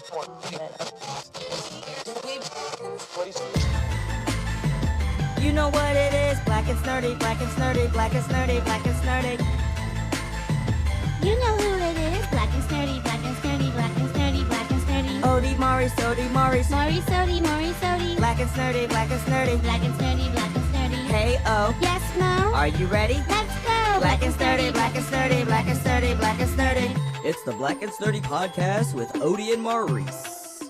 You know what it is, Black and Snerdy, Black and Snerdy, Black and Snerdy, Black and Snerdy. You know who it is, Black and Snerdy, Black and Snerdy, Black and Snerdy, Black and Snerdy. Odie, Maurice, Odie, Maurice. Maurice, Odie, Maurice, Odie. Black and Snerdy, Black and Snerdy. Black and Snerdy, Black and Snerdy. Hey, oh. Yes, Mo? Are you ready? Let's go! Black and Snerdy, Black and Snerdy, Black and Snerdy, Black and Snerdy. It's the Black and Snerdy podcast with Odie and Maurice.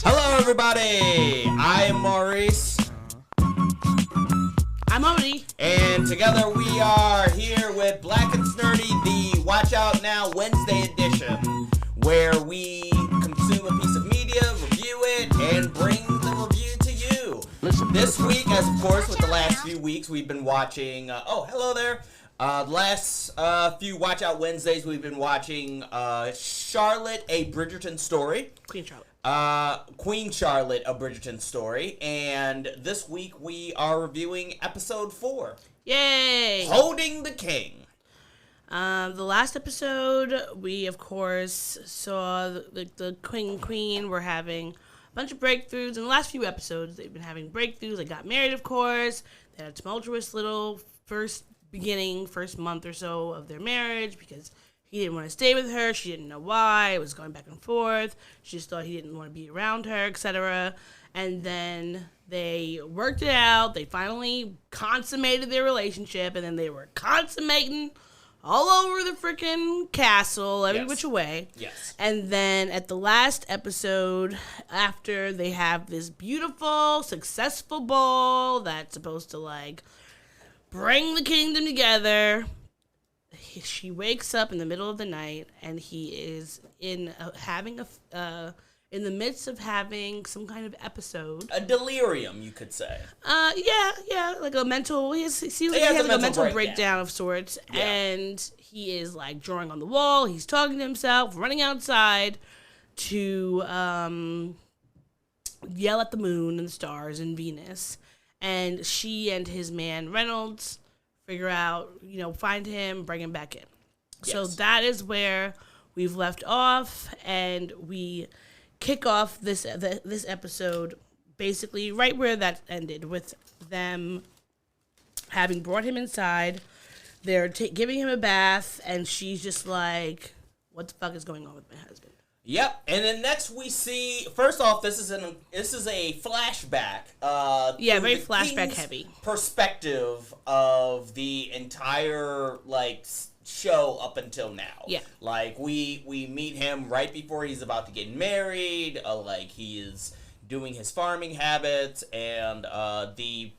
Hello, everybody. I am Maurice. I'm Odie. And together we are here with Black and Snerdy, the Watch Out Now Wednesday edition, where we consume a piece of media, review it, and bring the review to you. This week, as of course, with the last few weeks, we've been watching, hello there. The last few Watch Out Wednesdays, we've been watching Charlotte, a Bridgerton story. Queen Charlotte, a Bridgerton story. And this week we are reviewing episode 4. Yay! Holding the King. The last episode, we, of course, saw the king and queen were having a bunch of breakthroughs. In the last few episodes, they've been having breakthroughs. They got married, of course. They had a tumultuous little first month or so of their marriage because he didn't want to stay with her. She didn't know why. It was going back and forth. She just thought he didn't want to be around her, etc. And then they worked it out. They finally consummated their relationship, and then they were consummating all over the freaking castle, every which way. Yes. And then at the last episode, after they have this beautiful, successful ball that's supposed to, bring the kingdom together, she wakes up in the middle of the night, and he is in the midst of having some kind of episode. A delirium, you could say. Yeah, like a mental. He has a mental breakdown of sorts, yeah. And he is drawing on the wall. He's talking to himself, running outside to yell at the moon and the stars and Venus. And she and his man Reynolds figure out, find him, bring him back in. Yes. So that is where we've left off, and we kick off this episode basically right where that ended, with them having brought him inside. They're giving him a bath, and she's just like, what the fuck is going on with my husband? Yep, and then next we see. First off, this is a flashback. Very flashback heavy perspective of the entire show up until now. Yeah, we meet him right before he's about to get married. He is doing his farming habits, and the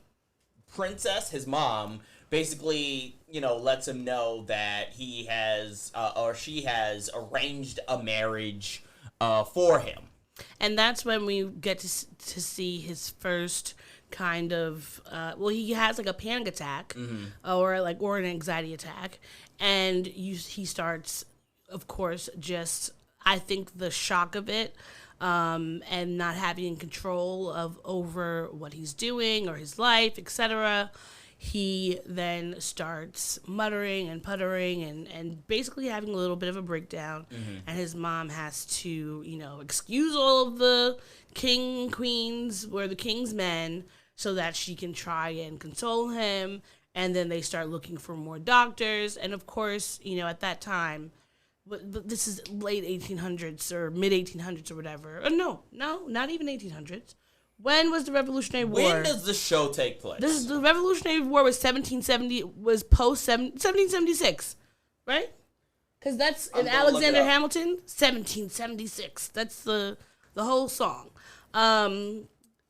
princess, his mom, basically, lets him know that he has, or she has arranged a marriage for him. And that's when we get to see his first kind of, he has a panic attack, or an anxiety attack, and he starts, of course, just, I think the shock of it, and not having control over what he's doing or his life, etc. He then starts muttering and puttering and basically having a little bit of a breakdown. Mm-hmm. And his mom has to, excuse all of the king, queens, or the king's men, so that she can try and console him. And then they start looking for more doctors. And of course, at that time, this is late 1800s or mid 1800s or whatever. No, not even 1800s. When was the Revolutionary War? When does the show take place? The Revolutionary War was 1770. Was post 1776, right? Because that's in Alexander Hamilton, 1776. That's the whole song.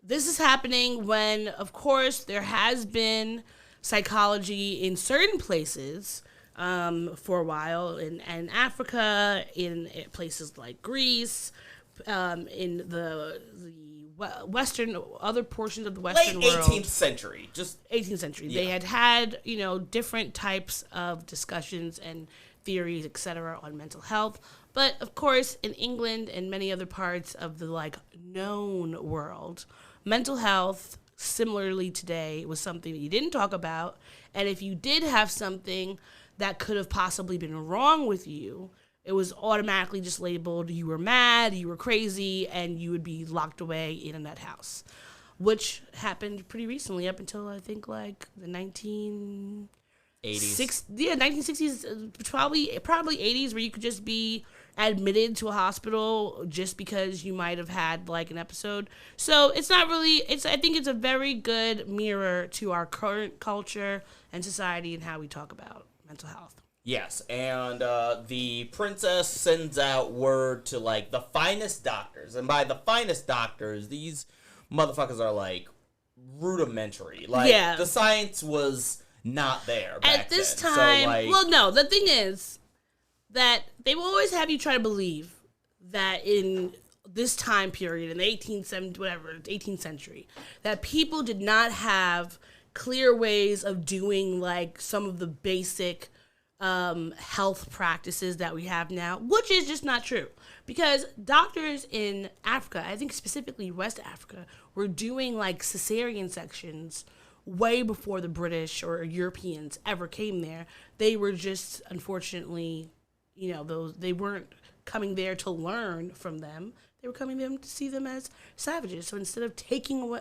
This is happening when, of course, there has been psychology in certain places for a while, in Africa, in places like Greece, in the Western, other portions of the Western world. Late 18th century. Just 18th century. Yeah. They had, different types of discussions and theories, etc., on mental health. But, of course, in England and many other parts of the, known world, mental health, similarly today, was something that you didn't talk about. And if you did have something that could have possibly been wrong with you, it was automatically just labeled you were mad, you were crazy, and you would be locked away in a nut house, which happened pretty recently, up until I think like the 1980s. 1960s, probably 80s, where you could just be admitted to a hospital just because you might have had like an episode. So it's not really, I think it's a very good mirror to our current culture and society and how we talk about mental health. Yes, and the princess sends out word to, like, the finest doctors. And by the finest doctors, these motherfuckers are, like, rudimentary. Like, the science was not there back at this then. time. So, like, well, no, the thing is that they will always have you try to believe that in this time period, in the 18th century, that people did not have clear ways of doing, like, some of the basic health practices that we have now, which is just not true. Because doctors in Africa, I think specifically West Africa, were doing like cesarean sections way before the British or Europeans ever came there. They were just, unfortunately, they weren't coming there to learn from them. They were coming there to see them as savages. So instead of taking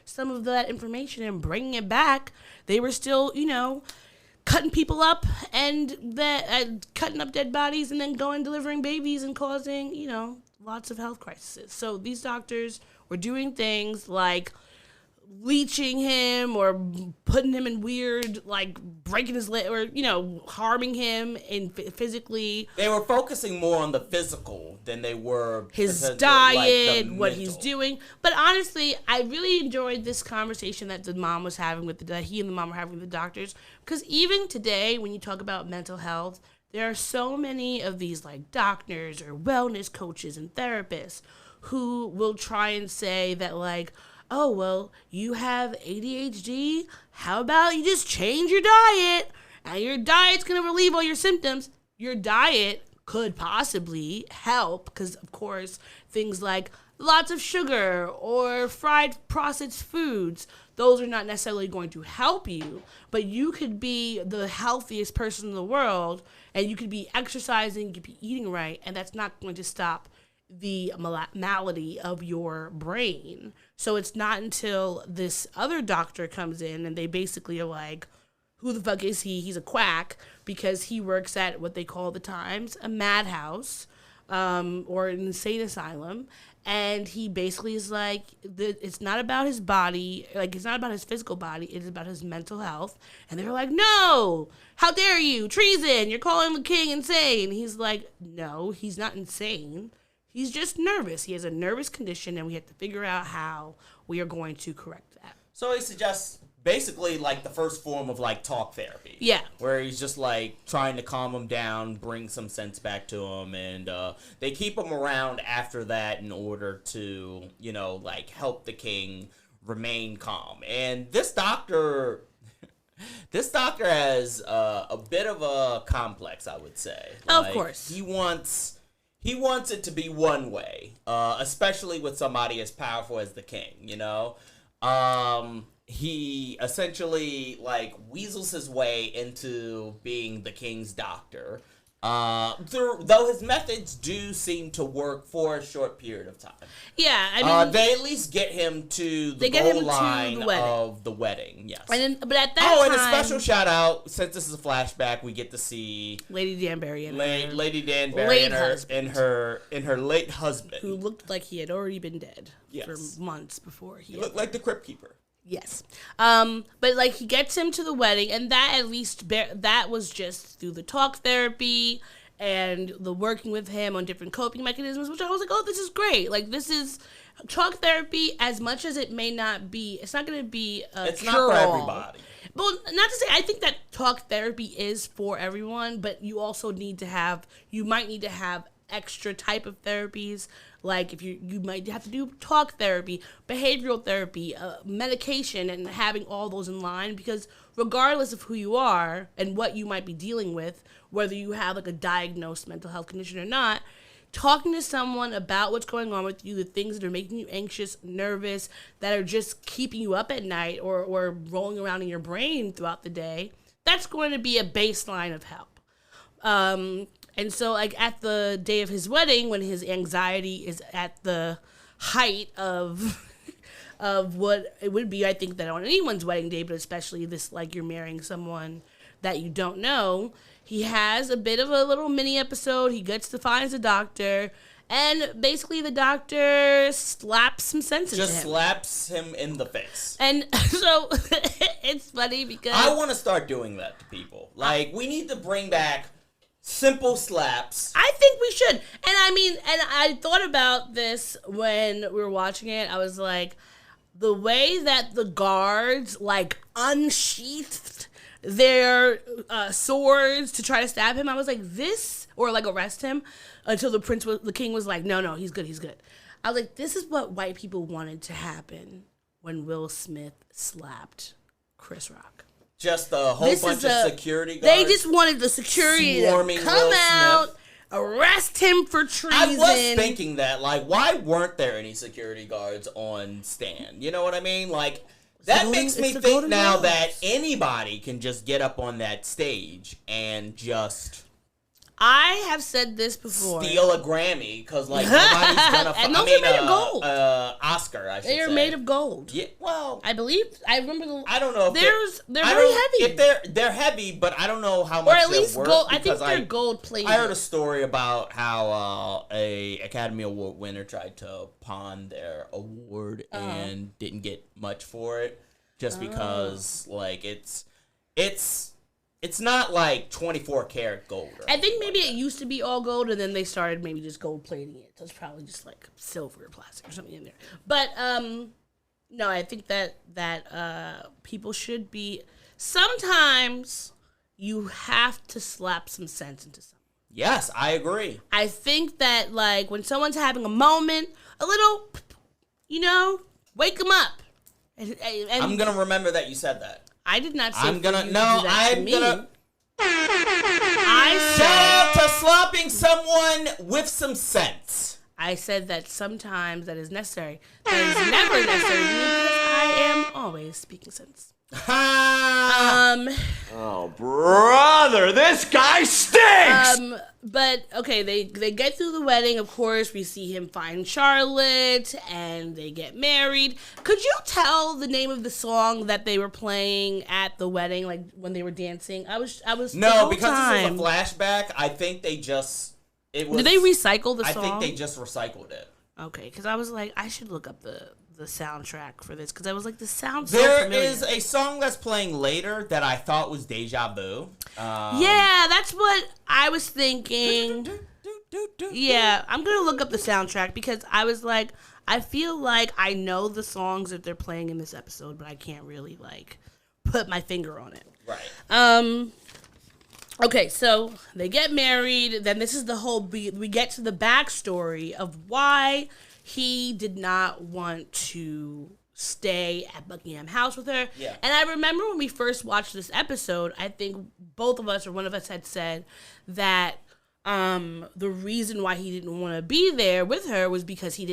some of that information and bringing it back, they were still, cutting people up and cutting up dead bodies and then going delivering babies and causing, lots of health crises. So these doctors were doing things like leeching him or putting him in weird, like breaking his leg or, harming him physically. They were focusing more on the physical than they were his diet, like what he's doing. But honestly, I really enjoyed this conversation that mom was having with he and the mom were having with the doctors, because even today, when you talk about mental health, there are so many of these like doctors or wellness coaches and therapists who will try and say that like, oh, well, you have ADHD. How about you just change your diet? And your diet's going to relieve all your symptoms. Your diet could possibly help because, of course, things like lots of sugar or fried processed foods, those are not necessarily going to help you. But you could be the healthiest person in the world, and you could be exercising, you could be eating right, and that's not going to stop the malady of your brain. So it's not until this other doctor comes in and they basically are like, who the fuck is he? He's a quack, because he works at what they call the Times a madhouse or an insane asylum. And he basically is like, it's not about his body, like it's not about his physical body, it is about his mental health. And they're like, no, how dare you, treason, you're calling the king insane. He's like, no, he's not insane. He's just nervous. He has a nervous condition, and we have to figure out how we are going to correct that. So he suggests basically like the first form of like talk therapy. Yeah. Where he's just like trying to calm him down, bring some sense back to him, and they keep him around after that in order to, like help the king remain calm. And this doctor has a bit of a complex, I would say. Of course. He wants it to be one way, especially with somebody as powerful as the king, He essentially, like, weasels his way into being the king's doctor, though his methods do seem to work for a short period of time. Yeah, I mean... they at least get him to the goal line of the wedding, yes. But at that time... and a special shout-out, since this is a flashback, we get to see... Lady Danbury and Lady Danbury and her late husband. Who looked like he had already been dead for Yes. months before he... He looked like the Crypt Keeper. Yes. But like he gets him to the wedding, and that at least that was just through the talk therapy and the working with him on different coping mechanisms, which I was like, oh, this is great. Like, this is talk therapy, as much as it may not be, it's not going to be a It's cure-all. not for everybody. Well, not to say, I think that talk therapy is for everyone, but you also you might need to have extra type of therapies. Like if you might have to do talk therapy, behavioral therapy, medication, and having all those in line, because regardless of who you are and what you might be dealing with, whether you have like a diagnosed mental health condition or not, talking to someone about what's going on with you, the things that are making you anxious, nervous, that are just keeping you up at night or rolling around in your brain throughout the day, that's going to be a baseline of help. And so, like, at the day of his wedding, when his anxiety is at the height of what it would be, I think that on anyone's wedding day, but especially this, like, you're marrying someone that you don't know, he has a bit of a little mini episode. He finds a doctor, and basically the doctor slaps some sense into him. Just slaps him in the face. And so it's funny because I want to start doing that to people. Like, we need to bring back simple slaps. I think we should. And I mean, and I thought about this when we were watching it. I was like, the way that the guards, like, unsheathed their swords to try to stab him, I was like, this, or like arrest him, until the king was like, no, he's good. I was like, this is what white people wanted to happen when Will Smith slapped Chris Rock. Just a whole bunch of security guards. They just wanted the security to come out, arrest him for treason. I was thinking that, like, why weren't there any security guards on stand? You know what I mean? Like, that makes me think now that anybody can just get up on that stage and just... I have said this before. Steal a Grammy, because, like, nobody's gonna... And those are made of gold. Oscar, I should say. They are made of gold. Yeah, well... I believe... I remember... I don't know if they're very heavy. If they're heavy, but I don't know how much or at least they're worth. Gold. I think they're gold plated. I heard a story about how a Academy Award winner tried to pawn their award and didn't get much for it, just because, like, it's not like 24 karat gold. I think maybe it used to be all gold, and then they started maybe just gold plating it. So it's probably just like silver or plastic or something in there. But no, I think that people should be. Sometimes you have to slap some sense into someone. Yes, I agree. I think that, like, when someone's having a moment, a little, wake them up. And I'm gonna remember that you said that. I did not say I'm gonna I said, shout out to slapping someone with some sense. I said that sometimes that is necessary. That is never necessary because I am always speaking sense. Oh, brother, this guy stinks! But, okay, they get through the wedding, of course. We see him find Charlotte, and they get married. Could you tell the name of the song that they were playing at the wedding, like, when they were dancing? I was No, because this is a flashback, I think they just... Did they recycle the song? I think they just recycled it. Okay, because I was like, I should look up the soundtrack for this, because I was like, the sound so familiar. There is a song that's playing later that I thought was Deja Vu. Yeah, that's what I was thinking. Yeah, I'm going to look up the soundtrack, because I was like, I feel like I know the songs that they're playing in this episode, but I can't really, like, put my finger on it. Right. Okay, so they get married. Then this is the whole... We get to the backstory of why he did not want to stay at Buckingham House with her. Yeah. And I remember when we first watched this episode, I think both of us or one of us had said that the reason why he didn't want to be there with her was because he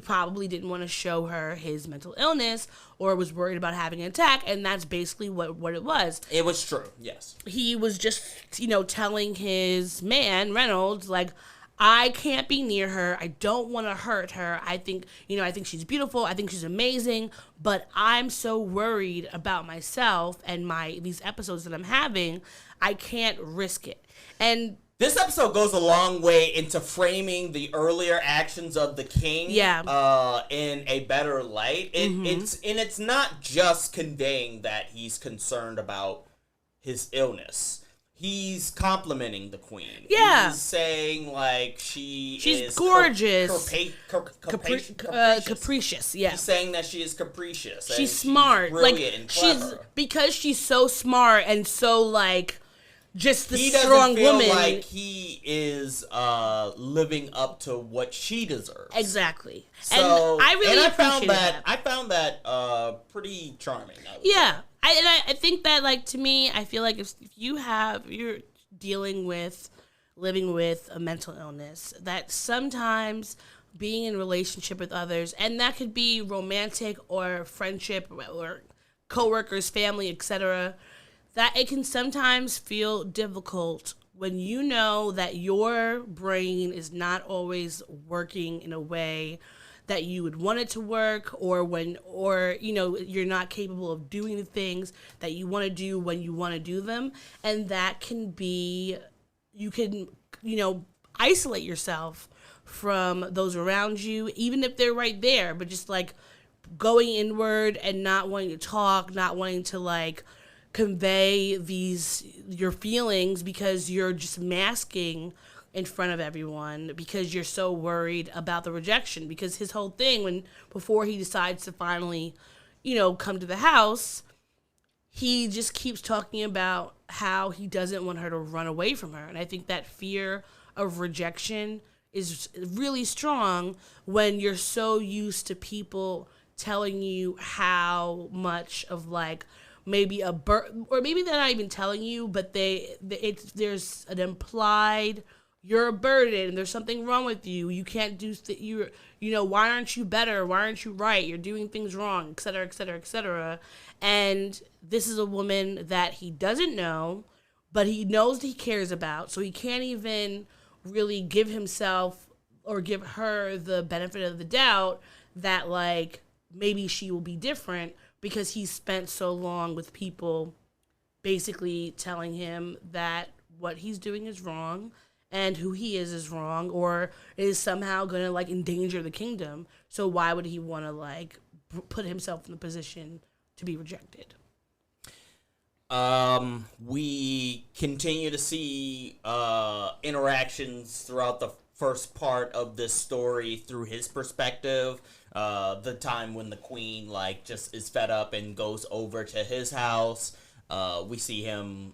probably didn't want to show her his mental illness or was worried about having an attack, and that's basically what it was. It was true, yes. He was just, telling his man, Reynolds, like, I can't be near her. I don't want to hurt her. I think she's beautiful. I think she's amazing, but I'm so worried about myself and these episodes that I'm having. I can't risk it. And this episode goes a long way into framing the earlier actions of the king in a better light. It's not just conveying that he's concerned about his illness. He's complimenting the queen. Yeah. He's saying, like, she's gorgeous. Capricious. Yeah. He's saying that she is capricious. She's smart. Brilliant and clever. Because she's so smart and so, like, just the he strong doesn't feel woman. Like he is living up to what she deserves. Exactly. So, and I really appreciated that. I found that pretty charming. Yeah. I think that, like, to me, I feel like if you're living with a mental illness, that sometimes being in a relationship with others, and that could be romantic or friendship or coworkers, family, etc., that it can sometimes feel difficult when you know that your brain is not always working in a way that you would want it to work, or you're not capable of doing the things that you want to do when you want to do them. And that can be, you can, isolate yourself from those around you, even if they're right there, but just like going inward and not wanting to talk, not wanting to like convey your feelings because you're just masking in front of everyone because you're so worried about the rejection. Because his whole thing, before he decides to finally, come to the house, he just keeps talking about how he doesn't want her to run away from her. And I think that fear of rejection is really strong when you're so used to people telling you how much of like maybe or maybe they're not even telling you, but there's an implied you're a burden, there's something wrong with you, you can't do why aren't you better, why aren't you right, you're doing things wrong, etc., etc., etc. And this is a woman that he doesn't know, but he knows that he cares about, so he can't even really give himself or give her the benefit of the doubt that like maybe she will be different, because he's spent so long with people basically telling him that what he's doing is wrong and who he is wrong, or is somehow going to like endanger the kingdom. So why would he want to like put himself in the position to be rejected? We continue to see interactions throughout the first part of this story through his perspective. The time when the queen like just is fed up and goes over to his house. We see him,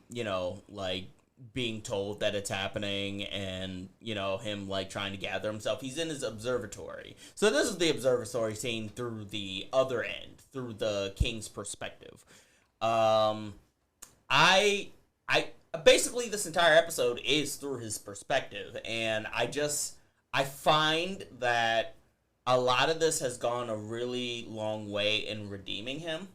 like being told that it's happening, and him like trying to gather himself. He's in his observatory. So this is the observatory scene through the other end, through the king's perspective. I basically this entire episode is through his perspective, and I find that a lot of this has gone a really long way in redeeming him.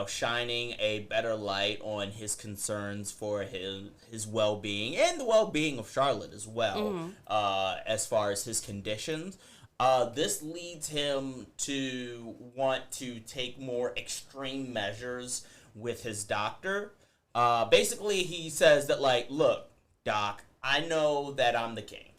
Shining a better light on his concerns for his well-being and the well-being of Charlotte as well, as far as his conditions. This leads him to want to take more extreme measures with his doctor. Basically, he says that, like, look, Doc, I know that I'm the king.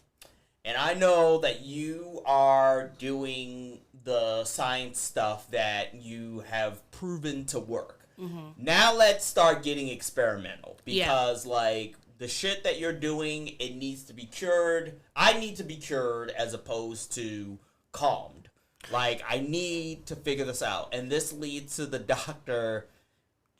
And I know that you are doing the science stuff that you have proven to work. Mm-hmm. Now let's start getting experimental. Because, like, the shit that you're doing, it needs to be cured. I need to be cured as opposed to calmed. Like, I need to figure this out. And this leads to the doctor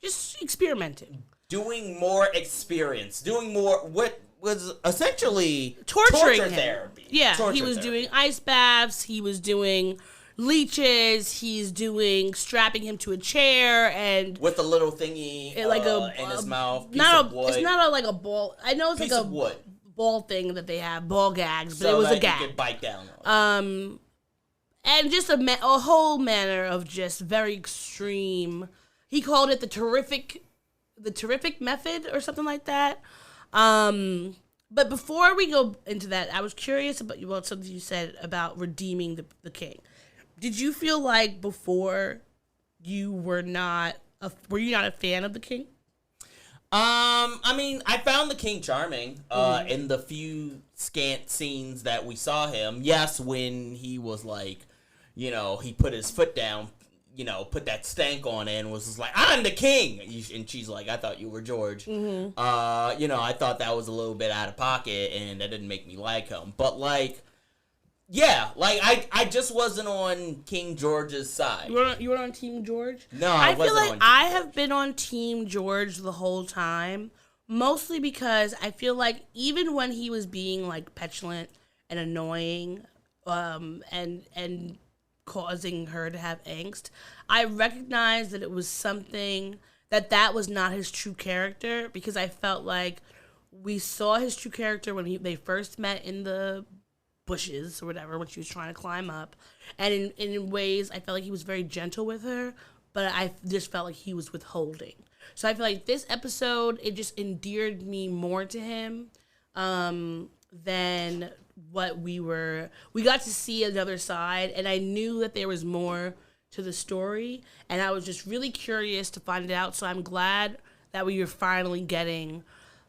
just experimenting. Doing more experience. Doing more what was essentially torture him. Therapy. Yeah, torture he was therapy. doing ice baths, he was doing leeches, he's doing strapping him to a chair and with a little thingy in his mouth. Piece of wood. It's not like a ball. I know it's piece like of wood. Ball thing that they have, ball gags, but so it was that a gag. You could bite down on. And just a whole manner of just very extreme. He called it the terrific method or something like that. But before we go into that, I was curious about something you said about redeeming the king. Did you feel like before you were not a fan of the king? I mean, I found the king charming in the few scant scenes that we saw him. Yes, when he was like, he put his foot down, put that stank on it and was just like, I'm the king. And she's like, I thought you were George. Mm-hmm. I thought that was a little bit out of pocket and that didn't make me like him. But like, yeah, like I just wasn't on King George's side. You were on Team George? No, I wasn't feel like on Team I George. have been on Team George the whole time, mostly because I feel like even when he was being like petulant and annoying, and causing her to have angst, I recognized that it was something that was not his true character, because I felt like we saw his true character when they first met in the bushes or whatever, when she was trying to climb up, and in ways I felt like he was very gentle with her, but I just felt like he was withholding. So I feel like this episode, it just endeared me more to him than what we got to see another side, and I knew that there was more to the story, and I was just really curious to find it out. So I'm glad that we were finally getting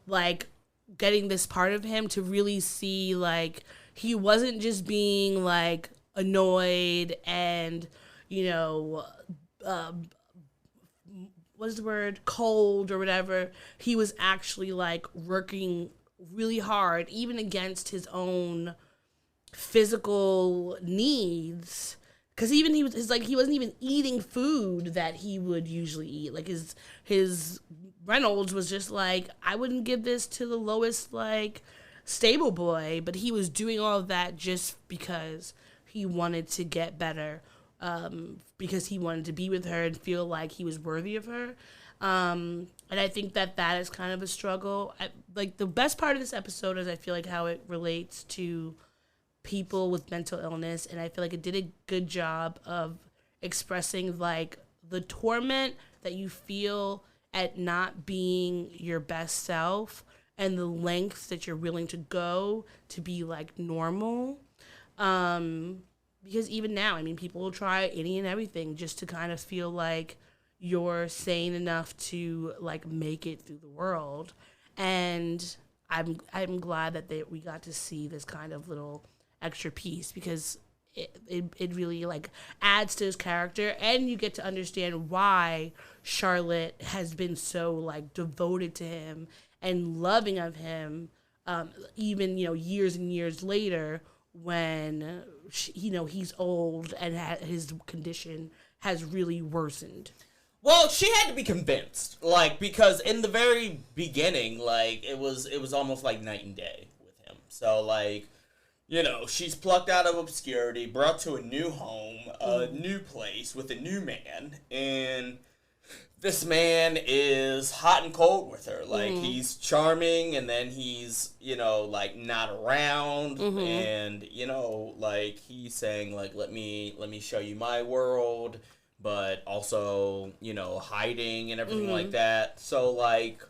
this part of him to really see, like, he wasn't just being, like, annoyed and, what's the word, cold or whatever. He was actually, like, working really hard, even against his own physical needs. Because even he wasn't even eating food that he would usually eat. Like, his Reynolds was just like, I wouldn't give this to the lowest, like, stable boy. But he was doing all of that just because he wanted to get better. Because he wanted to be with her and feel like he was worthy of her. And I think that is kind of a struggle. The best part of this episode is I feel like how it relates to people with mental illness, and I feel like it did a good job of expressing, like, the torment that you feel at not being your best self and the lengths that you're willing to go to be, like, normal. Because even now, I mean, people will try any and everything just to kind of feel like you're sane enough to, like, make it through the world. And I'm glad that we got to see this kind of little extra piece, because it really, like, adds to his character, and you get to understand why Charlotte has been so, like, devoted to him and loving of him, even, years and years later, when he's old and his condition has really worsened. Well, she had to be convinced, like, because in the very beginning, like, it was almost like night and day with him. So, like, she's plucked out of obscurity, brought to a new home, a new place with a new man, and this man is hot and cold with her. Like, he's charming, and then he's, like, not around, and, like, he's saying, like, let me show you my world, but also, hiding and everything like that. So, like,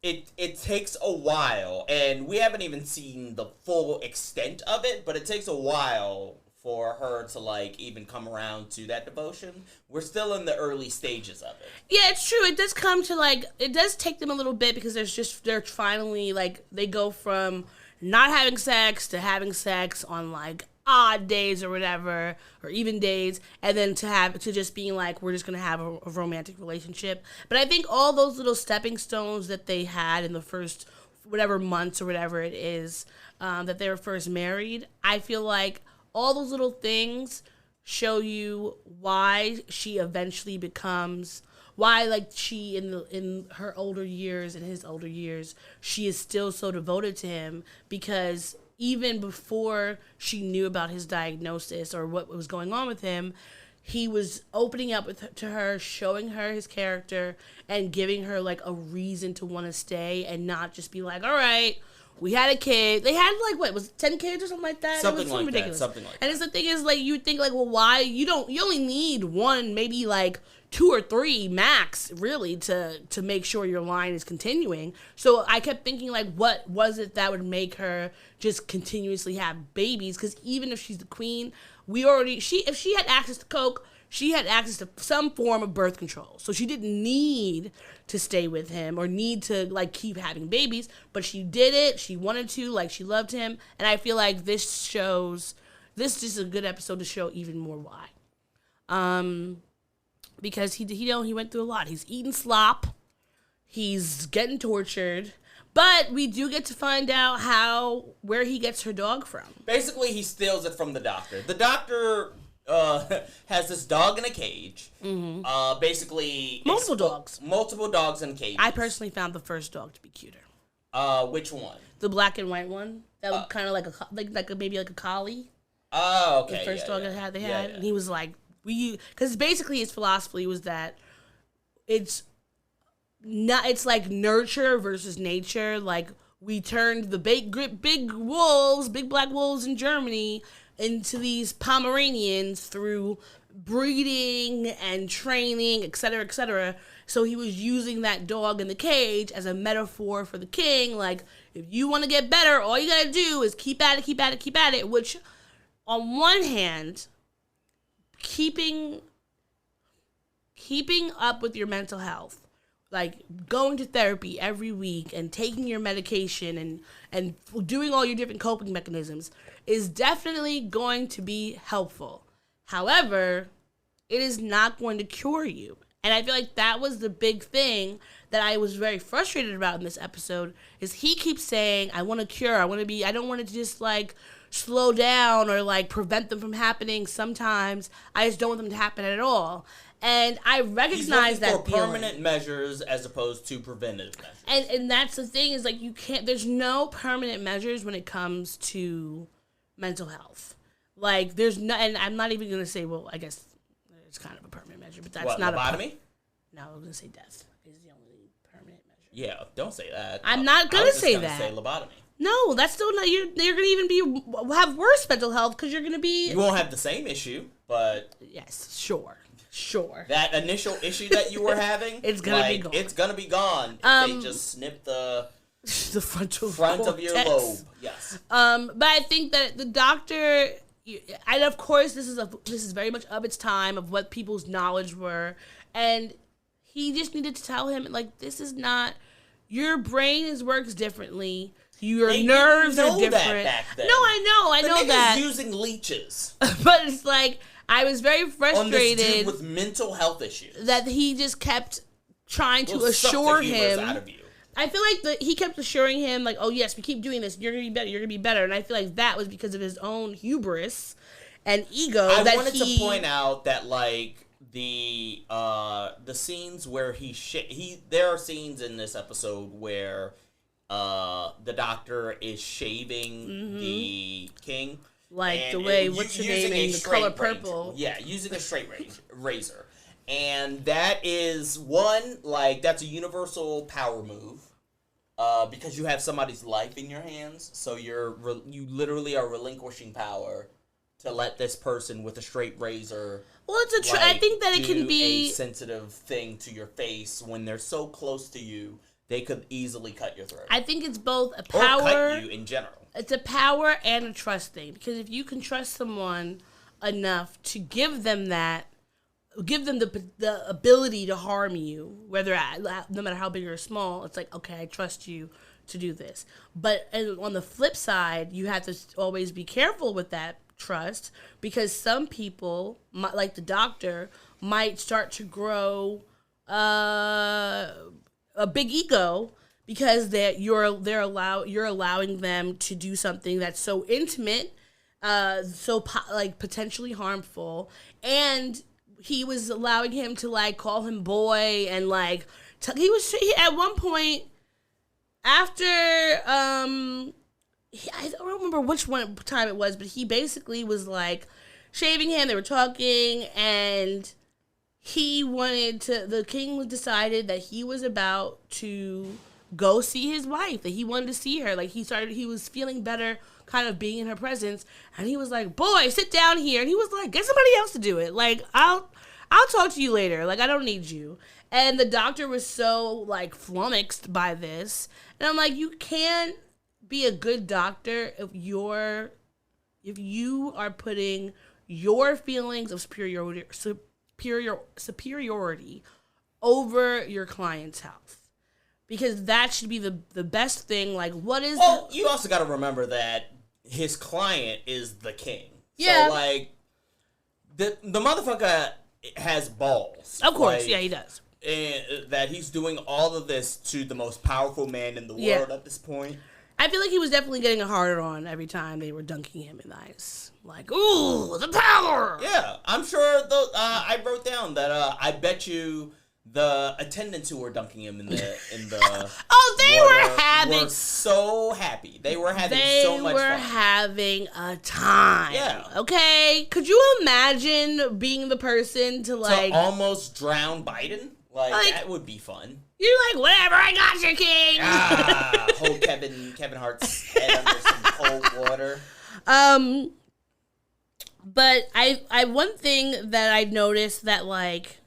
it takes a while, and we haven't even seen the full extent of it, but it takes a while for her to, like, even come around to that devotion. We're still in the early stages of it. Yeah, it's true. It does come to, like, it does take them a little bit, because they're finally, like, they go from not having sex to having sex on, like, odd days or whatever, or even days, and then to just being like, we're just gonna have a romantic relationship. But I think all those little stepping stones that they had in the first whatever months or whatever it is that they were first married, I feel like all those little things show you why she eventually becomes, why, like, she in her older years and his older years, she is still so devoted to him, because even before she knew about his diagnosis or what was going on with him, he was opening up to her, showing her his character, and giving her, like, a reason to want to stay, and not just be like, all right, we had a kid. They had, like, what, was it 10 kids or something like that? Something it was like ridiculous. that. Something like and that. And the thing is, like, you would think, like, well, why? You only need one, maybe, like, 2 or 3 max, really, to make sure your line is continuing. So I kept thinking, like, what was it that would make her just continuously have babies? Because even if she's the queen, if she had access to coke, she had access to some form of birth control. So she didn't need to stay with him or need to, like, keep having babies. But she did it. She wanted to. Like, she loved him. And I feel like this is a good episode to show even more why. Because he went through a lot. He's eating slop. He's getting tortured. But we do get to find out where he gets her dog from. Basically, he steals it from the doctor. The doctor has this dog in a cage. Basically, multiple dogs. Multiple dogs in cages. I personally found the first dog to be cuter. Which one? The black and white one. That looked kind of like maybe like a collie. Oh, okay. The first dog they had, Yeah. and he was like, because basically his philosophy was that it's like nurture versus nature. Like, we turned the big black wolves in Germany into these Pomeranians through breeding and training, etc., etc. So he was using that dog in the cage as a metaphor for the king. Like, if you want to get better, all you got to do is keep at it, which on one hand, keeping up with your mental health, like going to therapy every week and taking your medication and doing all your different coping mechanisms is definitely going to be helpful. However, it is not going to cure you. And I feel like that was the big thing that I was very frustrated about in this episode, is he keeps saying, I want to cure, I don't want it to just like slow down or like prevent them from happening sometimes. I just don't want them to happen at all. And I recognize that for permanent measures as opposed to preventative measures. And that's the thing, is like there's no permanent measures when it comes to mental health. Like there's no, and I'm not even going to say, well, I guess it's kind of a permanent measure, but that's not lobotomy? No, I was going to say death is the only permanent measure. Yeah, don't say that. I'm not going to say that. Say lobotomy. No, that's still not. You're going to even have worse mental health because you're going to be. You won't have the same issue, but yes, sure. That initial issue that you were having, it's gonna be gone. It's gonna be gone if they just snip the front of your lobe. Yes. But I think that the doctor, and of course this is very much of its time of what people's knowledge were, and he just needed to tell him, like, this is not, your brain works differently. Your nerves are different. That back then. No, I know that. Using leeches. But it's like, I was very frustrated on this dude with mental health issues that he just kept trying to assure him. Out of you. I feel like he kept assuring him, like, oh yes, we keep doing this, you're gonna be better, you're gonna be better. And I feel like that was because of his own hubris and ego. I wanted to point out that, like, the scenes where there are scenes in this episode where the doctor is shaving the king. Like the way, what's your name, in the color purple. Yeah, using a straight razor. And that is one, like, that's a universal power move. Because you have somebody's life in your hands. So you literally are relinquishing power to let this person with a straight razor. Well, it's I think that it can be a sensitive thing to your face when they're so close to you. They could easily cut your throat. I think it's both a power... Or cut you in general. It's a power and a trust thing. Because if you can trust someone enough to give them the ability to harm you, no matter how big or small, it's like, okay, I trust you to do this. But on the flip side, you have to always be careful with that trust, because some people, like the doctor, might start to grow a big ego because you're allowing them to do something that's so intimate, potentially harmful, and he was allowing him to like call him boy and like he at one point after I don't remember which time it was, but he basically was like shaving him. They were talking, and the king decided that he was about to go see his wife, that he wanted to see her. Like he was feeling better kind of being in her presence, and he was like, boy, sit down here. And he was like, get somebody else to do it. Like, I'll talk to you later. Like, I don't need you. And the doctor was so like flummoxed by this. And I'm like, you can't be a good doctor if you are putting your feelings of superiority over your client's health. Because that should be the best thing. Like, what is... Well, you also got to remember that his client is the king. Yeah. So, like, the motherfucker has balls. Of course, like, yeah, he does. And that he's doing all of this to the most powerful man in the world at this point. I feel like he was definitely getting a harder on every time they were dunking him in the ice. Like, ooh, the power! Yeah, I'm sure, I wrote down that, I bet you... The attendants who were dunking him in the were so happy. They were having so much fun. They were having a time. Yeah. Okay. Could you imagine being the person to almost drown Biden? Like that would be fun. You're like, whatever, I got you, king. Hold Kevin Hart's head under some cold water. But I one thing that I noticed that like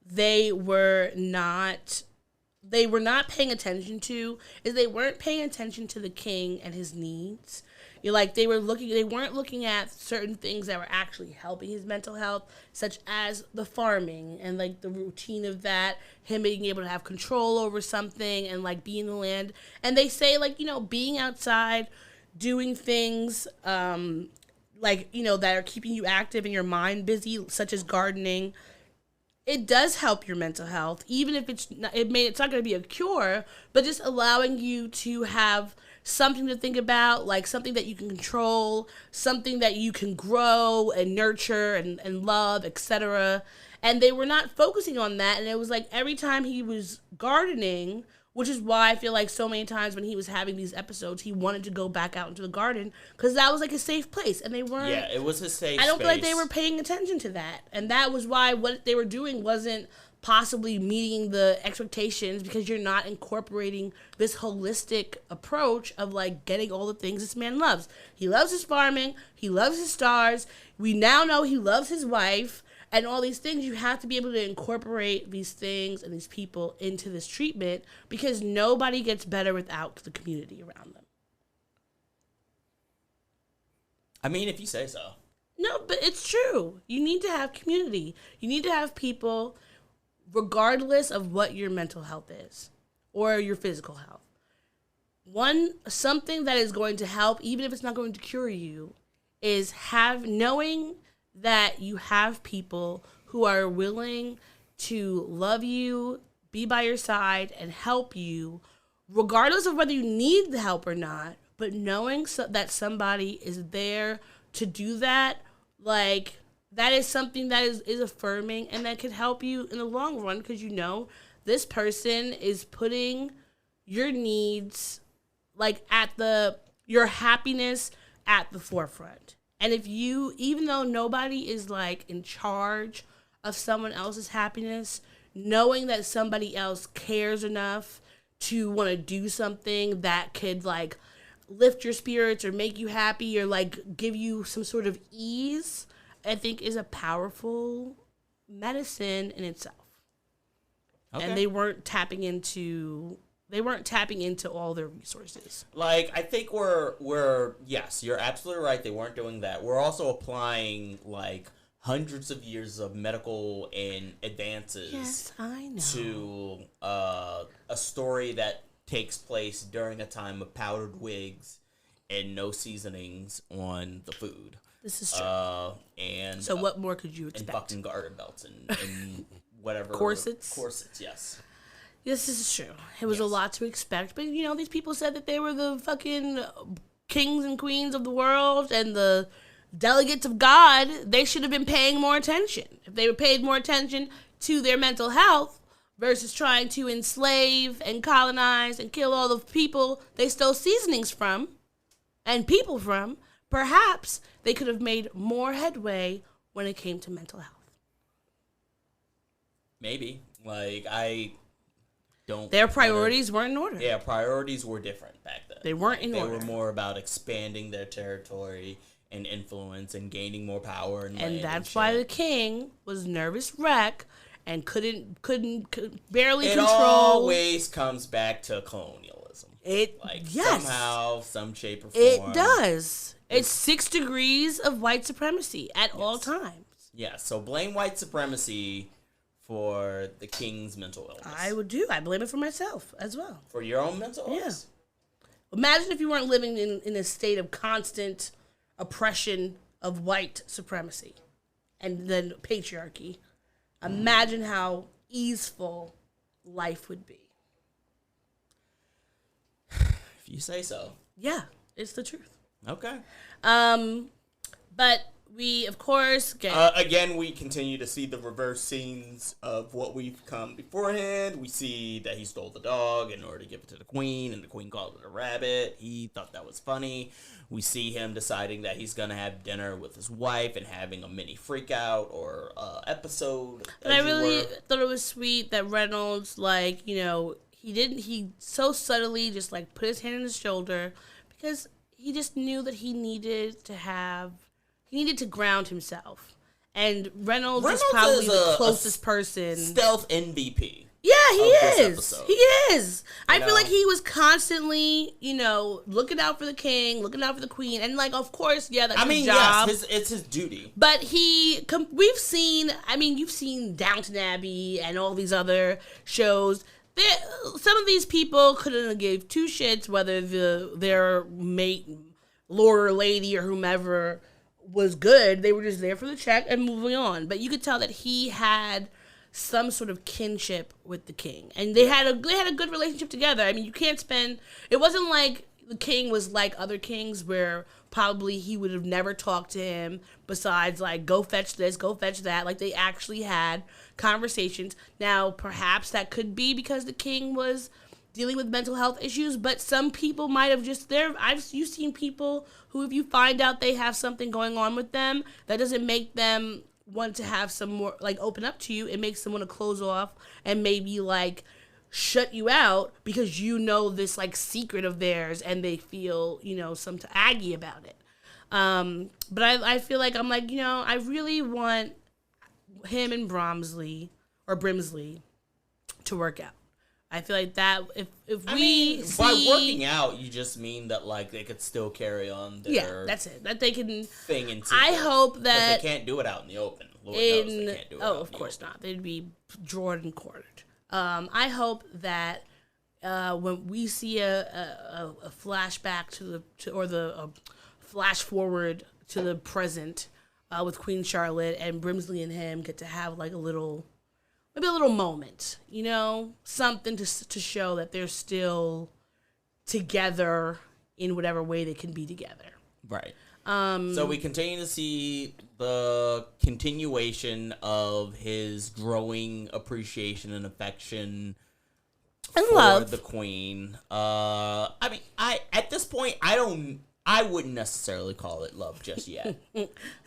they were not paying attention to is they weren't paying attention to the king and his needs. They weren't looking at certain things that were actually helping his mental health, such as the farming and like the routine of that, him being able to have control over something and like be in the land. And they say like, being outside, doing things that are keeping you active and your mind busy, such as gardening, it does help your mental health, even if it's not going to be a cure, but just allowing you to have something to think about, like something that you can control, something that you can grow and nurture and love, etc. And they were not focusing on that. And it was like every time he was gardening, which is why I feel like so many times when he was having these episodes, he wanted to go back out into the garden because that was like a safe place. And they weren't. Yeah, it was a safe I don't space. feel like they were paying attention to that. And that was why what they were doing wasn't possibly meeting the expectations, because you're not incorporating this holistic approach of like getting all the things this man loves. He loves his farming. He loves his stars. We now know he loves his wife and all these things. You have to be able to incorporate these things and these people into this treatment, because nobody gets better without the community around them. I mean, if you say so. No, but it's true. You need to have community. You need to have people, regardless of what your mental health is or your physical health. Something that is going to help, even if it's not going to cure you, is knowing that you have people who are willing to love you, be by your side, and help you, regardless of whether you need the help or not. But knowing that somebody is there to do that, like, that is something that is affirming and that could help you in the long run, because this person is putting your needs, like, your happiness at the forefront. And if even though nobody is like in charge of someone else's happiness, knowing that somebody else cares enough to want to do something that could like lift your spirits or make you happy or like give you some sort of ease, I think is a powerful medicine in itself. Okay. And they weren't tapping into all their resources. Like, I think we're yes, you're absolutely right. They weren't doing that. We're also applying like hundreds of years of medical and advances. Yes, I know. To a story that takes place during a time of powdered wigs and no seasonings on the food. This is true. And so what more could you expect? And fucking garter belts and whatever. Corsets, yes. This is true. It was a lot to expect, but these people said that they were the fucking kings and queens of the world and the delegates of God. They should have been paying more attention. If they were paid more attention to their mental health versus trying to enslave and colonize and kill all the people they stole seasonings from and people from, perhaps they could have made more headway when it came to mental health. Maybe. Like, Their priorities weren't in order. Yeah, priorities were different back then. They weren't in order. They were more about expanding their territory and influence and gaining more power and land. And that's why the king was nervous wreck and couldn't barely control. It always comes back to colonialism. Somehow, some shape or form. It does. It's 6 degrees of white supremacy at all times. Yeah, so blame white supremacy for the king's mental illness. I would do. I blame it for myself as well. For your own mental illness? Yeah. Imagine if you weren't living in a state of constant oppression of white supremacy and then patriarchy. Imagine how easeful life would be. If you say so. Yeah, it's the truth. Okay. But we, of course, get... again, we continue to see the reverse scenes of what we've come beforehand. We see that he stole the dog in order to give it to the queen, and the queen called it a rabbit. He thought that was funny. We see him deciding that he's going to have dinner with his wife and having a mini freak-out or episode. But I really thought it was sweet that Reynolds, he so subtly just, put his hand on his shoulder because he just knew that he he needed to ground himself. And Reynolds is Reynolds probably is the a closest person. Stealth MVP. Yeah, he of this is. episode. He is. I know? feel like he was constantly, looking out for the king, looking out for the queen, and like, of course, yeah, that's his job. Yes, it's his duty. But you've seen Downton Abbey and all these other shows. Some of these people couldn't have gave two shits whether their mate, lord or lady or whomever was good. They were just there for the check and moving on. But you could tell that he had some sort of kinship with the king, and they had a good relationship together. I mean, you can't spend. It wasn't like the king was like other kings where probably he would have never talked to him besides like go fetch this, go fetch that. Like they actually had conversations. Now, perhaps that could be because the king was dealing with mental health issues, but some people might have just you've seen people who, if you find out they have something going on with them, that doesn't make them want to have some more, like, open up to you. It makes them want to close off and maybe like shut you out because this like secret of theirs, and they feel some aggy about it. But I feel like I'm like, I really want him and Brimsley to work out. I feel like that if by working out, you just mean that like they could still carry on their that's it, that they can thing in secret. I hope that they can't do it out in the open. Lord knows they can't do it out of in course the not. They'd be drawn and quartered. I hope that when we see a flashback or the flash forward to the present with Queen Charlotte, and Brimsley and him get to have like maybe a little moment, something to show that they're still together in whatever way they can be together. Right. So we continue to see the continuation of his growing appreciation and affection and for love the queen. At this point, I wouldn't necessarily call it love just yet.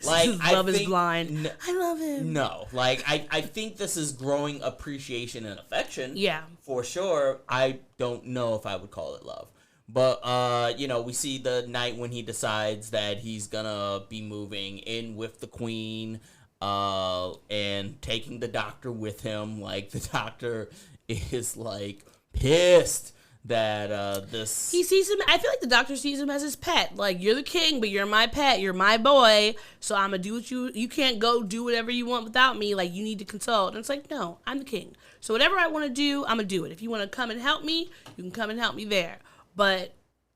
Like, love is blind. I love him. No, like I think this is growing appreciation and affection. Yeah, for sure. I don't know if I would call it love, but we see the night when he decides that he's gonna be moving in with the queen, and taking the doctor with him. Like the doctor is like pissed that he sees him. I feel like the doctor sees him as his pet. Like, you're the king, but you're my pet. You're my boy. So I'm gonna do what you can't go do whatever you want without me. Like, you need to consult. And it's like, no, I'm the king. So whatever I want to do, I'm gonna do it. If you want to come and help me, you can come and help me there. But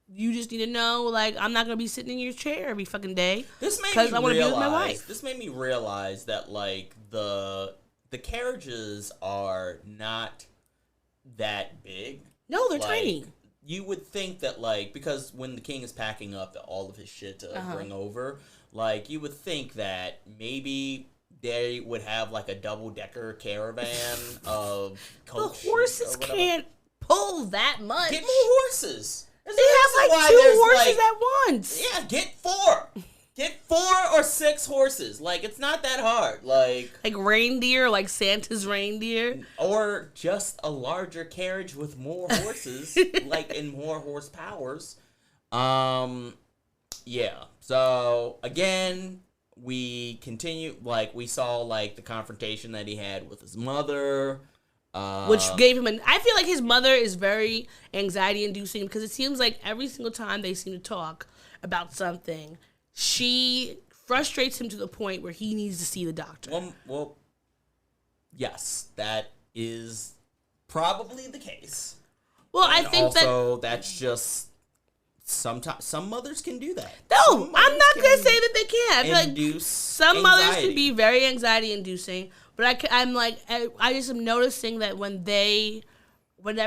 you just need to know, like, I'm not gonna be sitting in your chair every fucking day. Because I want to be with my wife. This made me realize that like the carriages are not that big. No, they're tiny. You would think that, like, because when the king is packing up all of his shit to bring over, like, you would think that maybe they would have, like, a double-decker caravan of coach. The horses can't pull that much. Get more horses. They have, like, 2 horses at once. Yeah, get 4. Get 4 or 6 horses. Like, it's not that hard. Like reindeer, like Santa's reindeer. Or just a larger carriage with more horses, like, and more horsepowers. Yeah. So, again, we continue, like, we saw, like, the confrontation that he had with his mother. Which gave him I feel like his mother is very anxiety-inducing, because it seems like every single time they seem to talk about something, she frustrates him to the point where he needs to see the doctor. Well, yes, that is probably the case. Well, and I think also, that's just sometimes some mothers can do that. No, I'm not going to say that they can't. I feel like some anxiety. mothers can be very anxiety-inducing, but I just am noticing that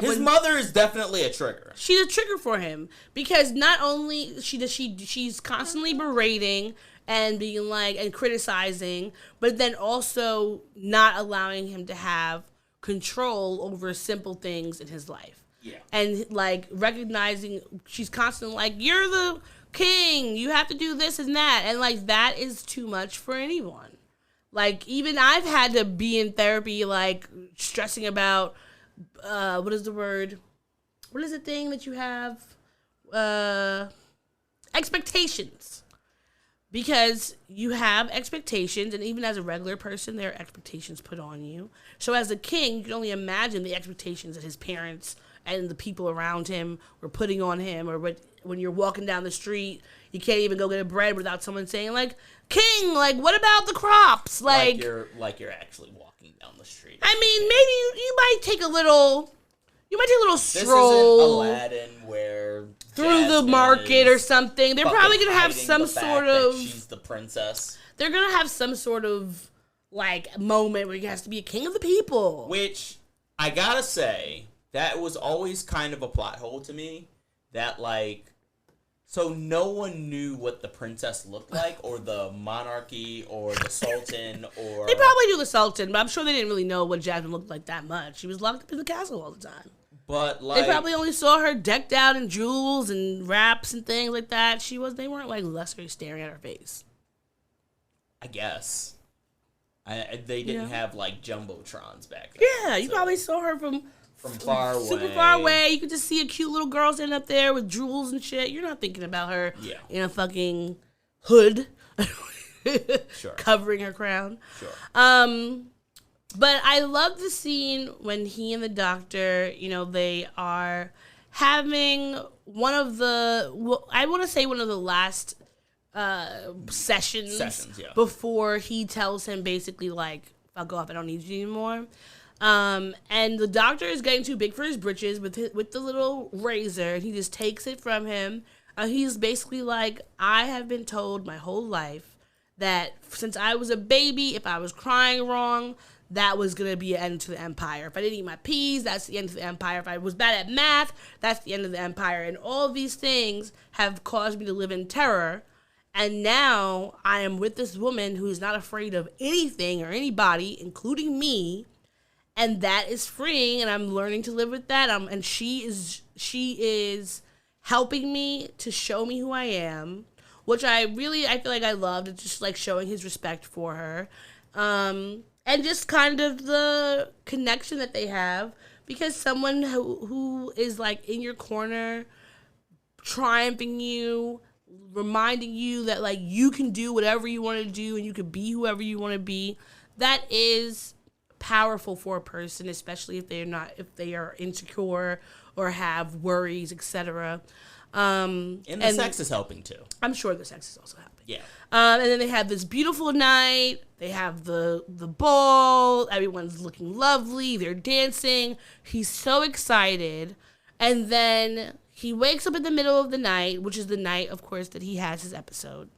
his mother is definitely a trigger. She's a trigger for him, because not only she's constantly berating and being like and criticizing, but then also not allowing him to have control over simple things in his life. Yeah. And like recognizing, she's constantly like, you're the king, you have to do this and that, and like that is too much for anyone. Like, even I've had to be in therapy, like stressing about what is the word? What is the thing that you have? Expectations. because you have expectations, and even as a regular person, there are expectations put on you. So as a king, you can only imagine the expectations that his parents and the people around him were putting on him, or when you're walking down the street, you can't even go get a bread without someone saying, like, King, like, what about the crops? Like you're actually walking down the street. I mean, maybe you might take a little stroll. This isn't Aladdin where through the market or something. They're probably gonna have some the fact sort that of. she's the princess. They're gonna have some sort of like moment where he has to be a king of the people. Which I gotta say, that was always kind of a plot hole to me. That like, so no one knew what the princess looked like, or the monarchy, or the sultan, or They probably knew the sultan, but I'm sure they didn't really know what Jasmine looked like that much. She was locked up in the castle all the time. But like, They probably only saw her decked out in jewels and wraps and things like that. They weren't like literally staring at her face. I guess. They didn't have like jumbotrons back then. Yeah, you probably saw her from far away. Super far away. You could just see a cute little girl standing up there with jewels and shit. You're not thinking about her in a fucking hood. Sure. Covering her crown. Sure. But I love the scene when he and the doctor, they are having one of the last sessions before he tells him basically like, fuck off, I don't need you anymore. And the doctor is getting too big for his britches with the little razor, and he just takes it from him. He's basically like, I have been told my whole life that since I was a baby, if I was crying wrong, that was going to be an end to the empire. If I didn't eat my peas, that's the end of the empire. If I was bad at math, that's the end of the empire. And all of these things have caused me to live in terror. And now I am with this woman who's not afraid of anything or anybody, including me. And that is freeing, and I'm learning to live with that. And she is helping me to show me who I am, which I feel like I loved. It's just like showing his respect for her. And just kind of the connection that they have, because someone who is like in your corner, triumphing you, reminding you that like you can do whatever you want to do and you can be whoever you want to be, that is powerful for a person, especially if they are insecure or have worries, etc. And the sex is helping too. I'm sure the sex is also helping. Yeah. And then they have this beautiful night. They have the ball. Everyone's looking lovely. They're dancing. He's so excited. And then he wakes up in the middle of the night, which is the night, of course, that he has his episode.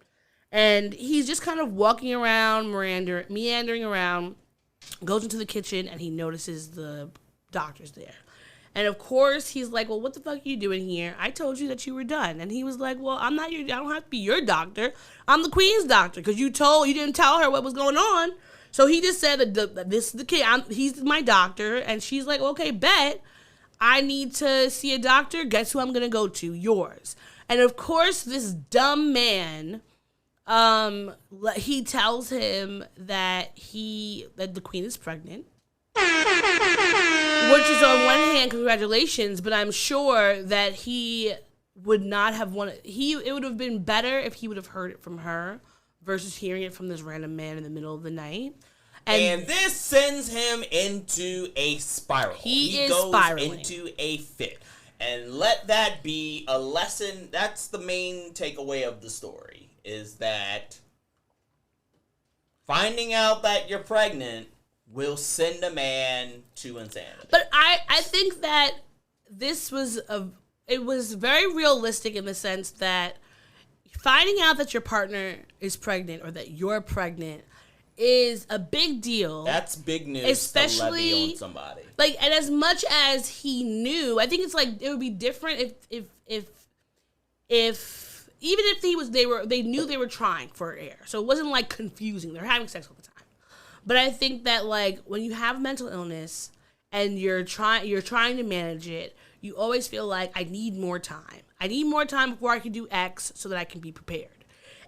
And he's just kind of walking around, meandering around, goes into the kitchen, and he notices the doctor's there. And of course, he's like, well, what the fuck are you doing here? I told you that you were done. And he was like, well, I don't have to be your doctor. I'm the queen's doctor, because you didn't tell her what was going on. So he just said that this is the kid. He's my doctor. And she's like, okay, bet. I need to see a doctor. Guess who I'm going to go to? Yours. And of course, this dumb man, he tells him that the queen is pregnant. Which is on one hand, congratulations, but I'm sure that he would not have wanted. It would have been better if he would have heard it from her versus hearing it from this random man in the middle of the night. And this sends him into a spiral. He goes spiraling into a fit. And let that be a lesson. That's the main takeaway of the story, is that finding out that you're pregnant will send a man to insanity. But I think that this was it was very realistic in the sense that finding out that your partner is pregnant or that you're pregnant is a big deal. That's big news, especially to levy on somebody. Like, and as much as he knew, I think it's like it would be different if even if they knew they were trying for air, so it wasn't like confusing. They're having sex all the time. But I think that like when you have mental illness and you're trying to manage it, you always feel like I need more time. I need more time before I can do X so that I can be prepared.